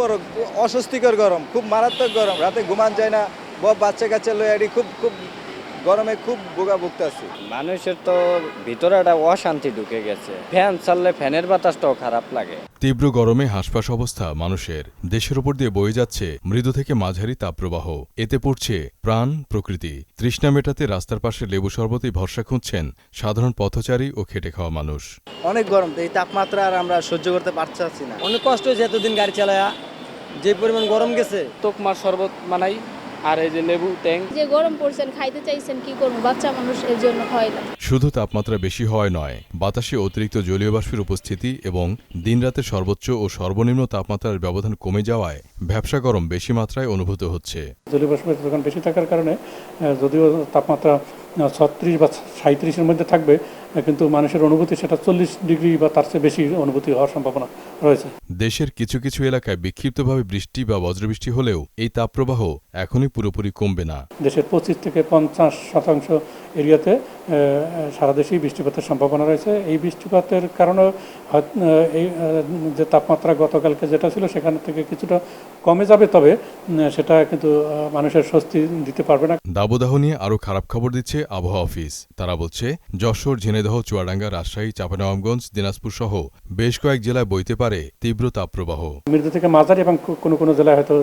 বড় অস্বস্তিকর গরম, খুব মারাত্মক গরম, রাতে ঘুমান যায় না, বাচ্চা কাচ্চা লয়ে এটি খুব খুব গরমে খুব ভুগতেছি। মানুষের তো ভিতরে একটা অশান্তি ঢুকে গেছে, ফ্যান চাললে ফ্যানের বাতাসটাও খারাপ লাগে। তীব্র গরমে হাঁসফাঁস অবস্থা মানুষের। দেশের ওপর দিয়ে বয়ে যাচ্ছে মৃদু থেকে মাঝারি তাপপ্রবাহ। এতে পড়ছে প্রাণ, প্রকৃতি। তৃষ্ণা মেটাতে রাস্তার পাশে লেবু শরবতেই ভরসা খুঁজছেন সাধারণ পথচারী ও খেটে খাওয়া মানুষ। অনেক গরম, তো এই তাপমাত্রা আর আমরা সহ্য করতে পারছি না। অনেক কষ্ট হয়েছে এতদিন গাড়ি চালায়া, যে পরিমাণ গরম গেছে। তোকমার শরবত বানাই, আর এই যে লেবু ট্যাং। যে গরম পড়ছেন, খাইতে চাইছেন, কি করবো, বাচ্চা মানুষ, এর জন্য খাওয়াইলাম। শুধু তাপমাত্রা বেশি হওয়ায় নয়, বাতাসে অতিরিক্ত জলীয় বাষ্পের উপস্থিতি এবং দিনরাতের সর্বোচ্চ ও সর্বনিম্ন তাপমাত্রার ব্যবধান কমে যাওয়ায় ভ্যাপসা গরম বেশি মাত্রায় অনুভূত হচ্ছে। জলীয় বাষ্পের পরিমাণ বেশি থাকার কারণে যদিও তাপমাত্রা 36 বা 37-এর মধ্যে থাকবে, কিন্তু মানুষের অনুভূতি সেটা 40 ডিগ্রি বা তার চেয়ে বেশি অনুভূতি হওয়ার সম্ভাবনা রয়েছে। দেশের কিছু কিছু এলাকায় বিক্ষিপ্তভাবে বৃষ্টি বা বজ্রবৃষ্টি হলেও এই তাপপ্রবাহ এখনই পুরোপুরি কমবে না। দেশের 25 থেকে 50% এরিয়াতে সারা দেশেই বৃষ্টিপাতের সম্ভাবনা রয়েছে। এই বৃষ্টিপাতের কারণে এই যে তাপমাত্রা গতকালকে যেটা ছিল সেখান থেকে কিছুটা কমে যাবে, তবে সেটা কিন্তু মানুষের স্বস্তি দিতে পারবে না। দাবদাহ নিয়ে আরও খারাপ খবর দিচ্ছে আবহাওয়া অফিস। তারা বলছে, যশোর, ঝিনাইদহ, চুয়াডাঙ্গা, রাজশাহী, চাঁপাইনবাবগঞ্জ, দিনাজপুর সহ বেশ কয়েক জেলায় বইতে পারে তীব্র তাপপ্রবাহ। মৃদু থেকে মাঝারি এবং কোনো কোনো জেলায় হয়তো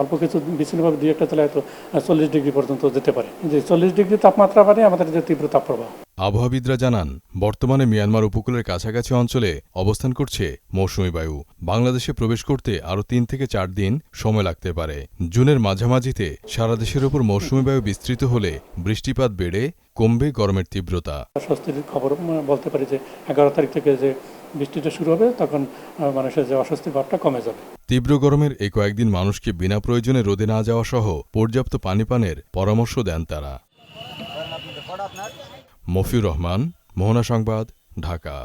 অল্প কিছু বিচ্ছিন্নভাবে 2-1টা জেলায় হয়তো 40 ডিগ্রি পর্যন্ত যেতে পারে। যে 40 ডিগ্রি তাপমাত্রা মানে আমাদের যে তীব্র তাপপ্রবাহ। আবহাওয়াবিদরা জানান, বর্তমানে মিয়ানমার উপকূলের কাছাকাছি অঞ্চলে অবস্থান করছে মৌসুমি বায়ু। বাংলাদেশে প্রবেশ করতে আরও 3 থেকে 4 দিন সময় লাগতে পারে। জুনের মাঝামাঝিতে সারা দেশের ওপর মৌসুমি বায়ু বিস্তৃত হলে বৃষ্টিপাত বেড়ে কমবে গরমের তীব্রতা। স্বস্তির খবর বলতে পারি যে 11 তারিখ থেকে যে বৃষ্টিটা শুরু হবে, তখন মানুষের যে অস্বস্তি ভাবটা কমে যাবে। তীব্র গরমের এই কয়েকদিন মানুষকে বিনা প্রয়োজনে রোদে না যাওয়া সহ পর্যাপ্ত পানি পানের পরামর্শ দেন তারা। মফিউর রহমান, মোহনা সংবাদ, ঢাকা।